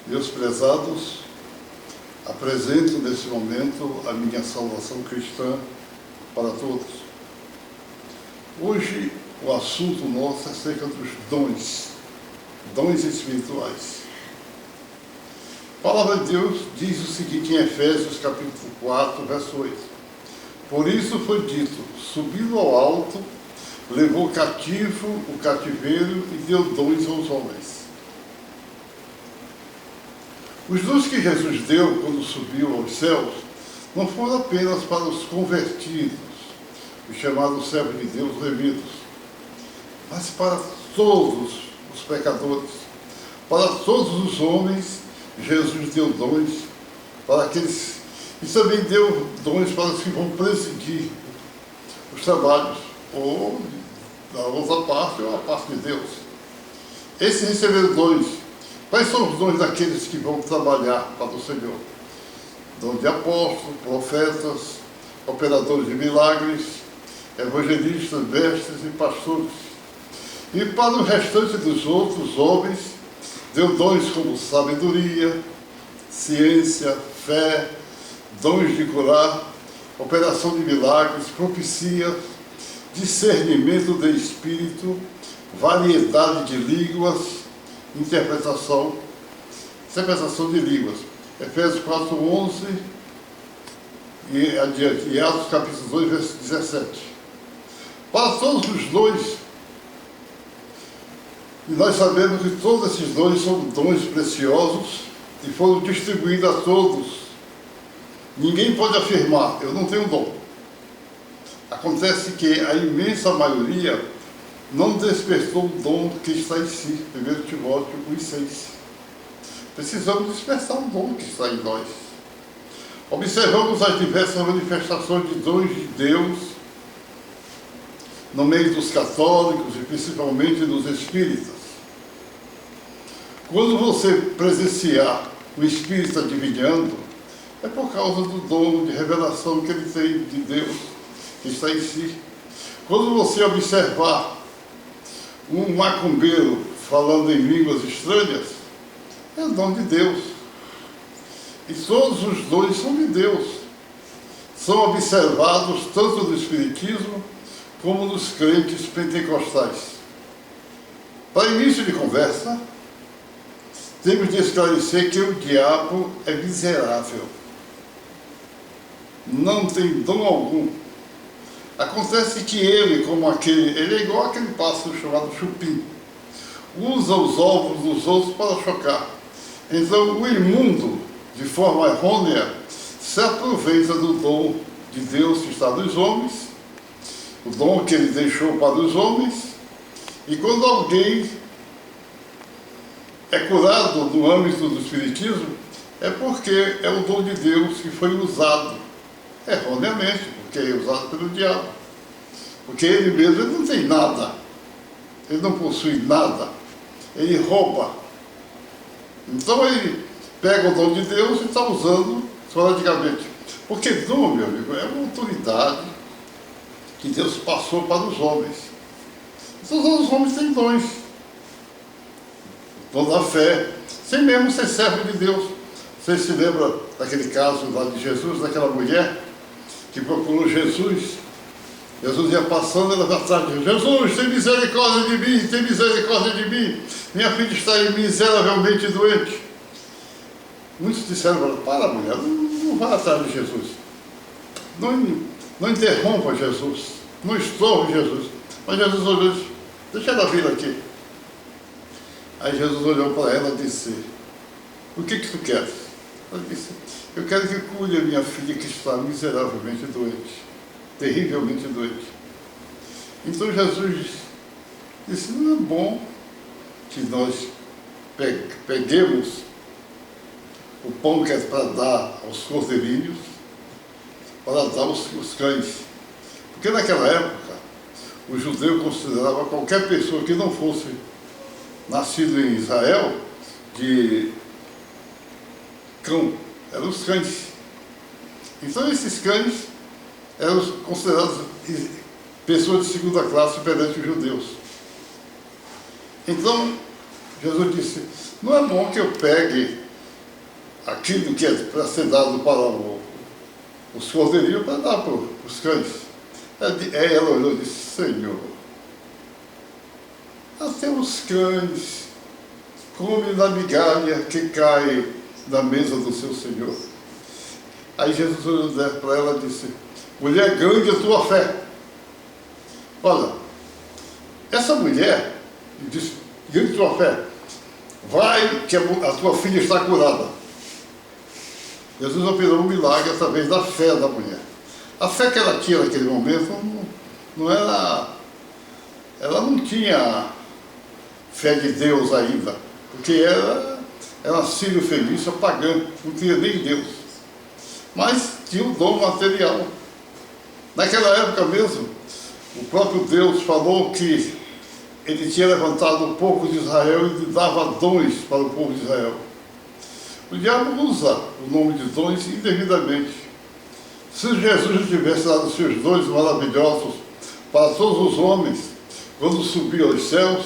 Meus prezados, apresento nesse momento a minha salvação cristã para todos. Hoje o assunto nosso é acerca dos dons espirituais. A palavra de Deus diz o seguinte em Efésios capítulo 4, verso 8. Por isso foi dito, subindo ao alto, levou cativo o cativeiro e deu dons aos homens. Os dons que Jesus deu quando subiu aos céus não foram apenas para os convertidos, os chamados servos de Deus remidos, mas para todos os pecadores, para todos os homens. Jesus deu dons para aqueles, e também deu dons para os que vão presidir os trabalhos, ou da outra parte, ou a parte de Deus. Esses receberam dons. Quais são os dons daqueles que vão trabalhar para o Senhor? Dom de apóstolos, profetas, operadores de milagres, evangelistas, mestres e pastores. E para o restante dos outros homens, deu dons como sabedoria, ciência, fé, dons de curar, operação de milagres, profecia, discernimento de espírito, variedade de línguas, interpretação de línguas. Efésios 4, 11 e adiante. E Atos capítulo 2, verso 17. Para todos os dons, e nós sabemos que todos esses dons são dons preciosos e foram distribuídos a todos. Ninguém pode afirmar, eu não tenho dom. Acontece que a imensa maioria não despertou o dom que está em si. 1 Timóteo 1,6. Precisamos despertar o dom que está em nós. Observamos as diversas manifestações de dons de Deus no meio dos católicos e principalmente dos espíritas. Quando você presenciar o espírita adivinhando, é por causa do dom de revelação que ele tem de Deus, que está em si. Quando você observar um macumbeiro falando em línguas estranhas, é o dom de Deus. E todos os dons são de Deus. São observados tanto no Espiritismo como nos crentes pentecostais. Para início de conversa, temos de esclarecer que o diabo é miserável. Não tem dom algum. Acontece que ele é igual aquele pássaro chamado chupim. Usa os ovos dos outros para chocar. Então, o imundo, de forma errônea, se aproveita do dom de Deus que está nos homens, o dom que ele deixou para os homens, e quando alguém é curado no âmbito do Espiritismo, é porque é o dom de Deus que foi usado erroneamente, porque é usado pelo diabo. Porque ele mesmo ele não tem nada, ele não possui nada, ele rouba. Então ele pega o dom de Deus e está usando esporadicamente. Porque dom, meu amigo, é uma autoridade que Deus passou para os homens. Então os homens têm dons. Dom da fé, sem mesmo ser servo de Deus. Você se lembra daquele caso lá de Jesus, daquela mulher que procurou Jesus? Jesus ia passando, ela vai atrás de Jesus, tem misericórdia de mim, tem misericórdia de mim. Minha filha está miseravelmente doente. Muitos disseram, para mulher, não vá atrás de Jesus. Não interrompa Jesus, não estorve Jesus. Mas Jesus olhou e disse, deixa ela vir aqui. Aí Jesus olhou para ela e disse, o que tu queres? Ela disse, eu quero que cure a minha filha que está miseravelmente doente, terrivelmente doente. Então Jesus disse, não é bom que nós peguemos o pão que é para dar aos cordeirinhos, para dar aos cães. Porque naquela época, o judeu considerava qualquer pessoa que não fosse nascido em Israel de cão, eram os cães. Então esses cães eram considerados pessoas de segunda classe perante os judeus. Então Jesus disse, não é bom que eu pegue aquilo que é para ser dado para os cordeirinhos, para dar para os cães. Ela olhou e disse: Senhor, até os cães comem da migalha que cai da mesa do seu Senhor. Aí Jesus olhou para ela e disse: mulher, grande a tua fé. Olha, essa mulher disse: grande a tua fé, vai que a tua filha está curada. Jesus operou um milagre através da fé da mulher. A fé que ela tinha naquele momento não era... Ela não tinha fé de Deus ainda, porque era uma sírio fenícia pagã, não tinha nem Deus. Mas tinha um dom material. Naquela época mesmo, o próprio Deus falou que ele tinha levantado o povo de Israel e dava dons para o povo de Israel. O diabo usa o nome de dons indevidamente. Se Jesus tivesse dado seus dons maravilhosos para todos os homens, quando subiu aos céus,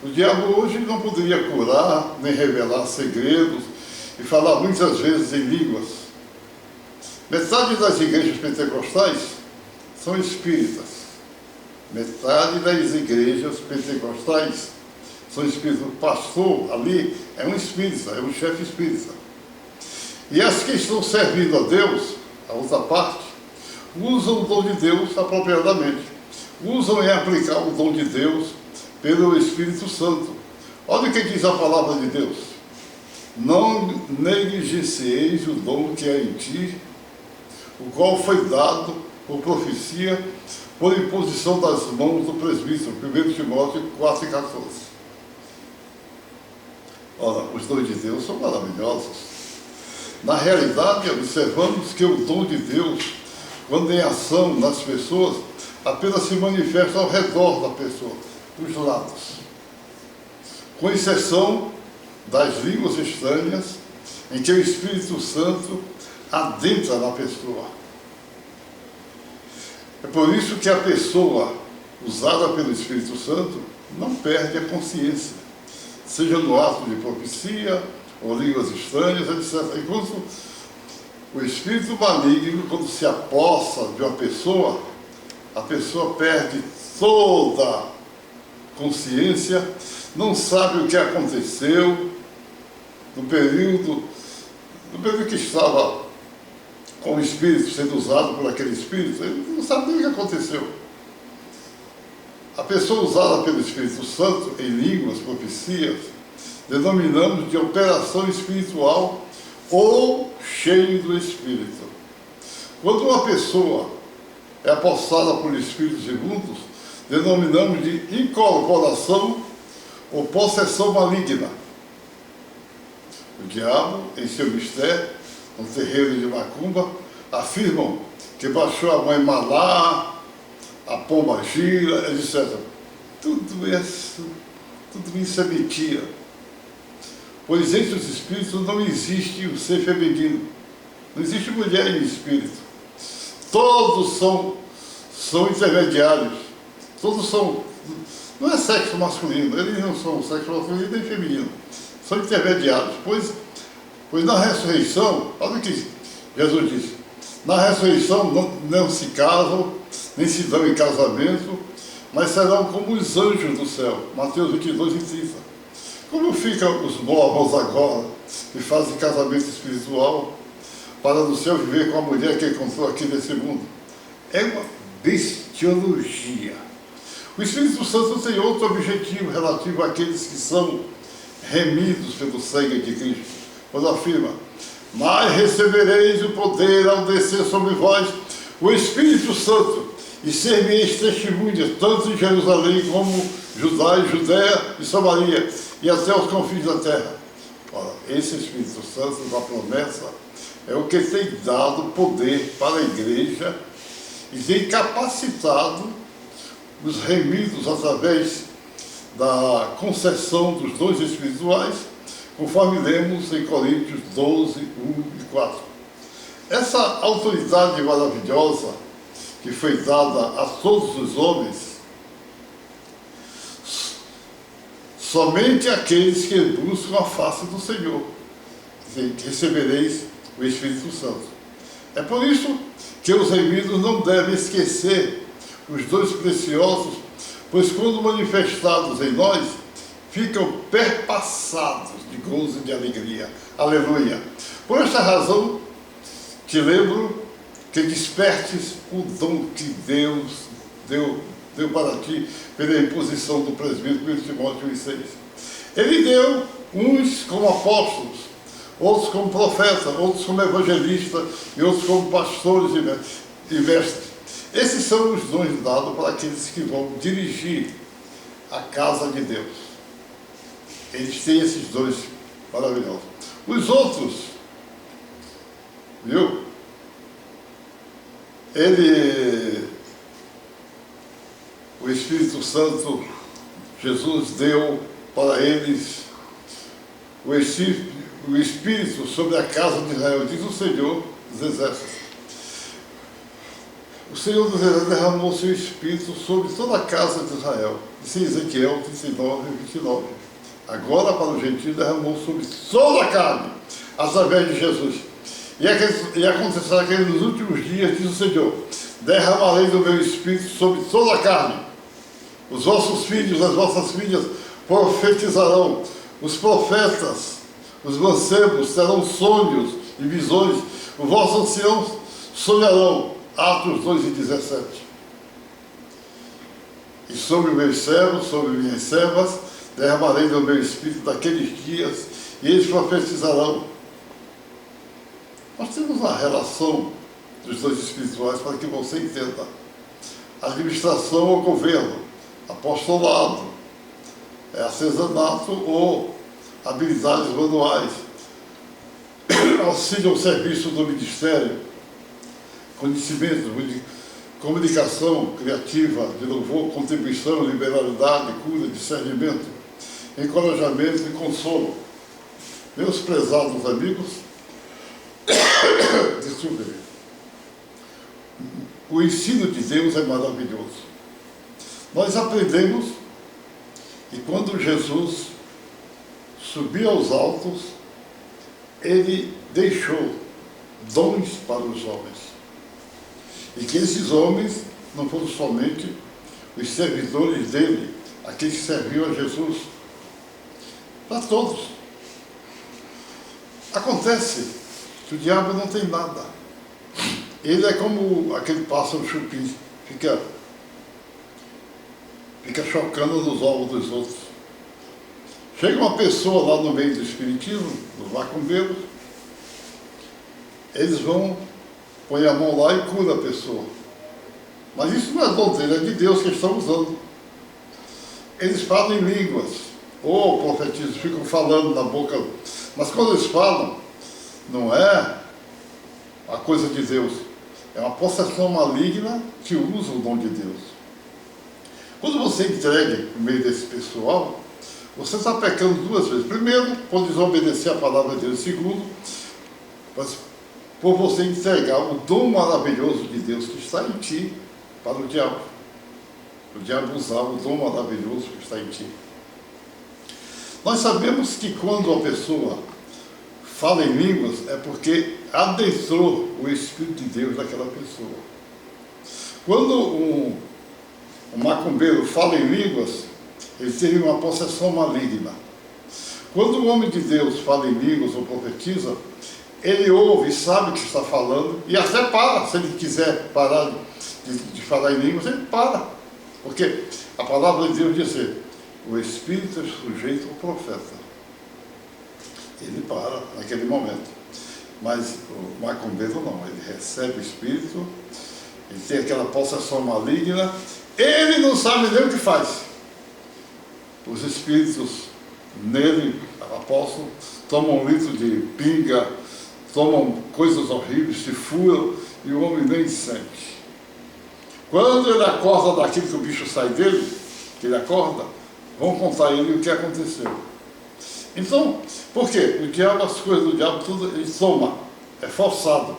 o diabo hoje não poderia curar, nem revelar segredos e falar muitas vezes em línguas. Metade das igrejas pentecostais são espíritas. Metade das igrejas pentecostais são espíritas. O pastor ali é um espírita, é um chefe espírita. E as que estão servindo a Deus, a outra parte, usam o dom de Deus apropriadamente. Usam em aplicar o dom de Deus pelo Espírito Santo. Olha o que diz a palavra de Deus: não negligencieis o dom que é em ti, o qual foi dado por profecia, por imposição das mãos do presbítero. 1 Timóteo 4,14. Ora, os dons de Deus são maravilhosos. Na realidade, observamos que o dom de Deus, quando em ação nas pessoas, apenas se manifesta ao redor da pessoa, dos lados. Com exceção das línguas estranhas, em que o Espírito Santo adentra na pessoa. É por isso que a pessoa usada pelo Espírito Santo não perde a consciência, seja no ato de profecia ou línguas estranhas, etc. Enquanto o espírito maligno, quando se apossa de uma pessoa, a pessoa perde toda a consciência, não sabe o que aconteceu no período que estava com o espírito sendo usado por aquele espírito. Ele não sabe nem o que aconteceu. A pessoa usada pelo Espírito Santo em línguas, profecias, denominamos de operação espiritual ou cheio do Espírito. Quando uma pessoa é apossada por espíritos imundos, denominamos de incorporação ou possessão maligna. O diabo, em seu mistério, no terreiro de Macumba, afirmam que baixou a mãe Malá, a pomba gira, etc. Tudo isso é mentira. Pois entre os espíritos não existe o ser feminino. Não existe mulher em espírito. Todos são intermediários. Todos são... Não é sexo masculino. Eles não são sexo masculino nem feminino. São intermediários. Pois na ressurreição, olha o que Jesus disse. Na ressurreição não se casam, nem se dão em casamento, mas serão como os anjos do céu. Mateus 22 e 30. Como ficam os mormons agora, que fazem casamento espiritual, para no céu viver com a mulher que encontrou aqui nesse mundo? É uma bestiologia. O Espírito Santo tem outro objetivo relativo àqueles que são remidos pelo sangue de Cristo. Quando afirma: mas recebereis o poder ao descer sobre vós o Espírito Santo, e ser-me-eis testemunhas, tanto em Jerusalém como Judéia e Samaria, e até os confins da terra. Ora, esse Espírito Santo da promessa é o que tem dado poder para a igreja e tem capacitado os remidos através da concessão dos dons espirituais, conforme lemos em Coríntios 12, 1 e 4. Essa autoridade maravilhosa que foi dada a todos os homens, somente aqueles que buscam a face do Senhor, recebereis o Espírito Santo. É por isso que os remidos não devem esquecer os dons preciosos, pois quando manifestados em nós, ficam perpassados de gozo e de alegria. Aleluia! Por esta razão, te lembro que despertes o dom que Deus deu para ti pela imposição do presbítero 1 Timóteo 1,6. Ele deu uns como apóstolos, outros como profetas, outros como evangelistas e outros como pastores e mestres. Esses são os dons dados para aqueles que vão dirigir a casa de Deus. Eles têm esses dons maravilhosos. Os outros, viu? O Espírito Santo, Jesus deu para eles o Espírito sobre a casa de Israel, diz o Senhor dos Exércitos. O Senhor dos Exércitos derramou seu Espírito sobre toda a casa de Israel. Isso em Ezequiel 39 e 29. Agora, para os gentios, derramou sobre toda a carne, através de Jesus. E acontecerá que nos últimos dias, diz o Senhor, derramarei do meu Espírito sobre toda a carne. Os vossos filhos, as vossas filhas profetizarão. Os profetas, os mancebos terão sonhos e visões. Os vossos anciãos sonharão. Atos 2 e 17. E sobre meus servos, sobre minhas servas, derramarei do meu Espírito daqueles dias, e eles profetizarão. Nós temos uma relação dos dons espirituais para que você entenda. Administração ou governo, apostolado, artesanato ou habilidades manuais, auxílio ao serviço do ministério, conhecimento, comunicação criativa, de louvor, contribuição, liberalidade, cura, discernimento, encorajamento e consolo. Meus prezados amigos, desculpe, o ensino de Deus é maravilhoso. Nós aprendemos que quando Jesus subiu aos altos, ele deixou dons para os homens. E que esses homens não foram somente os servidores dele, aqueles que serviam a Jesus, para todos. Acontece que o diabo não tem nada. Ele é como aquele pássaro chupim, fica chocando nos ovos dos outros. Chega uma pessoa lá no meio do espiritismo, dos macumbeiros, eles vão, põe a mão lá e cura a pessoa. Mas isso não é doutrina, é de Deus que estão usando. Eles falam em línguas, ou profetizam, ficam falando na boca. Mas quando eles falam, não é a coisa de Deus, é uma possessão maligna que usa o dom de Deus. Quando você entrega no meio desse pessoal, você está pecando duas vezes. Primeiro, por desobedecer a palavra de Deus. Segundo, por você entregar o dom maravilhoso de Deus que está em ti para o diabo. O diabo usar o dom maravilhoso que está em ti. Nós sabemos que quando a pessoa fala em línguas, é porque adentrou o Espírito de Deus naquela pessoa. Quando um macumbeiro fala em línguas, ele teve uma possessão maligna. Quando o homem de Deus fala em línguas ou profetiza, ele ouve e sabe o que está falando, e até para, se ele quiser parar de falar em línguas, ele para. Porque a palavra de Deus diz assim, o Espírito é sujeito ao profeta. Ele para naquele momento. Mas o macumbeiro não, ele recebe o Espírito, ele tem aquela possessão maligna, ele não sabe nem o que faz. Os espíritos nele, apóstolo, tomam um litro de pinga, tomam coisas horríveis, se furam, e o homem nem sente. Quando ele acorda daquilo que o bicho sai dele, que ele acorda, vão contar a ele o que aconteceu. Então, por quê? O diabo, as coisas do diabo, tudo ele toma, é forçado.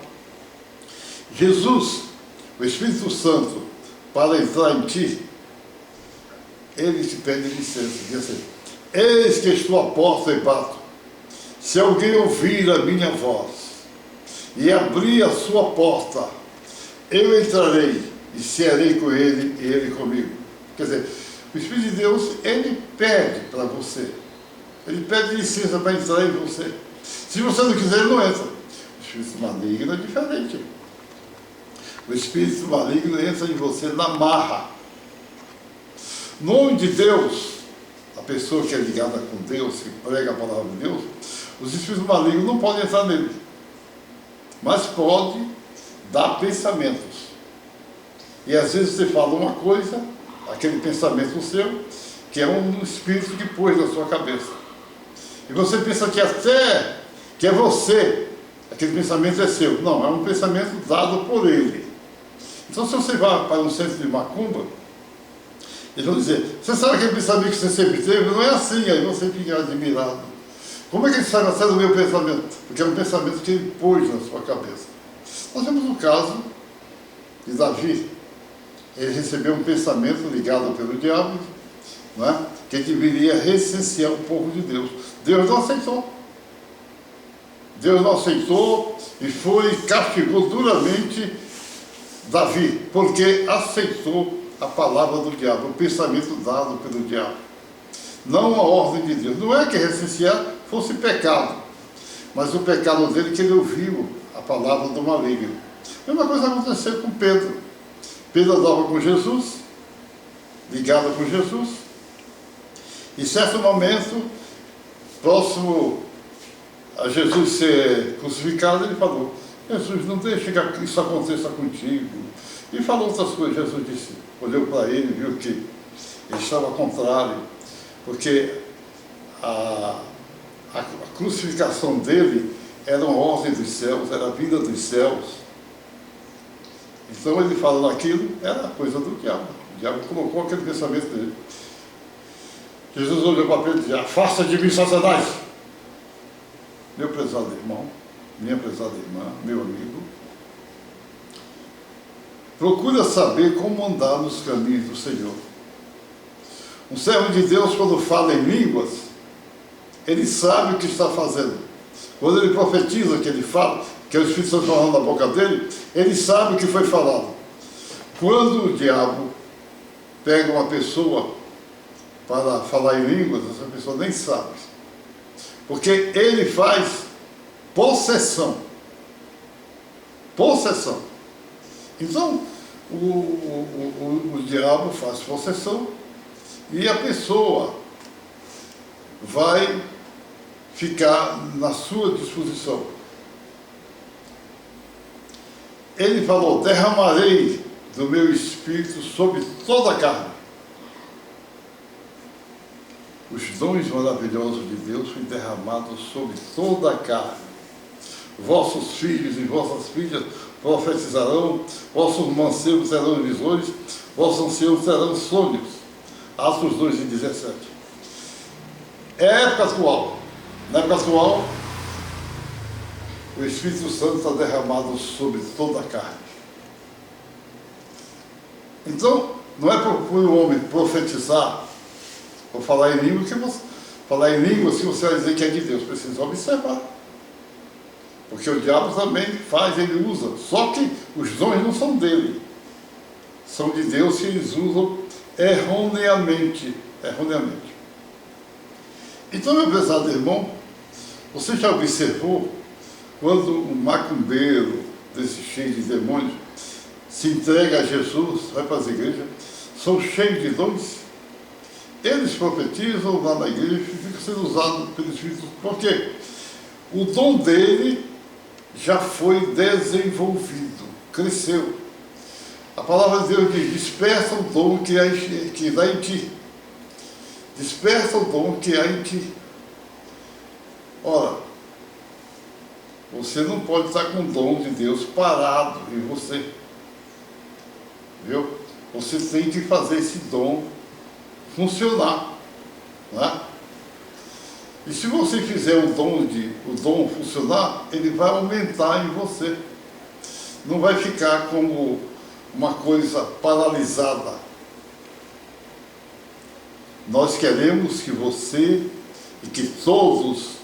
Jesus, o Espírito Santo, para entrar em ti, ele te pede licença, diz assim, eis que estou à porta e bato. Se alguém ouvir a minha voz e abrir a sua porta, eu entrarei e cearei com ele e ele comigo. Quer dizer, o Espírito de Deus, ele pede para você. Ele pede licença para entrar em você. Se você não quiser, ele não entra. O espírito maligno é diferente. O espírito maligno entra em você na marra. No nome de Deus, a pessoa que é ligada com Deus, que prega a palavra de Deus, os espíritos malignos não podem entrar nele. Mas pode dar pensamentos. E às vezes você fala uma coisa, aquele pensamento seu, que é um espírito que pôs na sua cabeça. E você pensa que até que é você, aquele pensamento é seu. Não, é um pensamento dado por ele. Então, se você vai para um centro de macumba, eles vão dizer, você sabe aquele pensamento que você sempre teve? Não é assim, aí você fica admirado. Como é que ele sabe até do meu pensamento? Porque é um pensamento que ele pôs na sua cabeça. Nós temos um caso de Davi. Ele recebeu um pensamento ligado pelo diabo, não é? Que ele deveria recensear o povo de Deus. Deus não aceitou. Deus não aceitou e foi e castigou duramente Davi, porque aceitou a palavra do diabo, o pensamento dado pelo diabo. Não a ordem de Deus. Não é que recensear fosse pecado, mas o pecado dele é que ele ouviu a palavra do maligno. A mesma coisa aconteceu com Pedro. Pedro andava com Jesus, ligado com Jesus, e em certo momento, próximo a Jesus ser crucificado, ele falou, Jesus, não deixe que isso aconteça contigo. E falou outras coisas. Jesus disse, olhou para ele e viu que ele estava contrário, porque a crucificação dele era uma ordem dos céus, era a vida dos céus. Então ele falou aquilo, era coisa do diabo. O diabo colocou aquele pensamento dele. Jesus olhou para Pedro e disse, afasta de mim, Satanás. Meu prezado irmão, minha prezada irmã, meu amigo, procura saber como andar nos caminhos do Senhor. Um servo de Deus, quando fala em línguas, ele sabe o que está fazendo. Quando ele profetiza, que ele fala, que é o Espírito Santo falando na boca dele, ele sabe o que foi falado. Quando o diabo pega uma pessoa para falar em línguas, essa pessoa nem sabe. Porque ele faz possessão. Possessão. Então, o diabo faz possessão e a pessoa vai ficar na sua disposição. Ele falou, derramarei do meu espírito sobre toda a carne. Os dons maravilhosos de Deus foram derramados sobre toda a carne. Vossos filhos e vossas filhas profetizarão, vossos mancebos terão visões, vossos anciãos terão sonhos. Atos 2:17. É a época atual. Na época atual, o Espírito Santo está derramado sobre toda a carne. Então, não é para o homem profetizar ou falar em línguas que você vai dizer que é de Deus. Precisa observar. Porque o diabo também faz, ele usa. Só que os dons não são dele. São de Deus e eles usam erroneamente. Erroneamente. Então, meu prezado irmão, você já observou quando um macumbeiro desse cheio de demônios se entrega a Jesus, vai para as igrejas, são cheios de dons? Eles profetizam lá na igreja e ficam sendo usados pelo Espírito. Por quê? O dom dele já foi desenvolvido, cresceu. A palavra de Deus diz, desperta o dom que há em ti. Desperta o dom que há em ti. Ora, você não pode estar com o dom de Deus parado em você. Viu? Você tem que fazer esse dom funcionar. Não é? E se você fizer o dom funcionar, ele vai aumentar em você. Não vai ficar como uma coisa paralisada. Nós queremos que você e que todos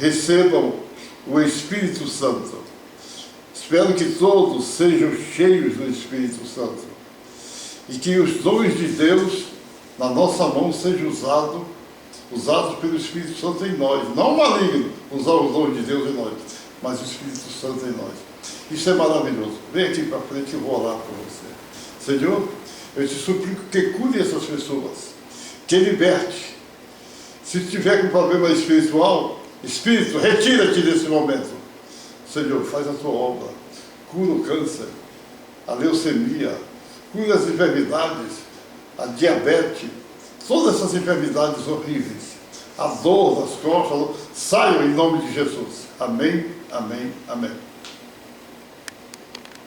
recebam o Espírito Santo. Espero que todos sejam cheios do Espírito Santo e que os dons de Deus na nossa mão sejam usados pelo Espírito Santo em nós. Não maligno usar os dons de Deus em nós, mas o Espírito Santo em nós. Isso é maravilhoso. Vem aqui para frente que eu vou orar por você. Senhor, eu te suplico que cure essas pessoas, que liberte. Se tiver com problema espiritual, Espírito, retira-te desse momento. Senhor, faz a tua obra. Cura o câncer, a leucemia, cura as enfermidades, a diabetes, todas essas enfermidades horríveis, a dor das costas, saiam em nome de Jesus. Amém, amém, amém.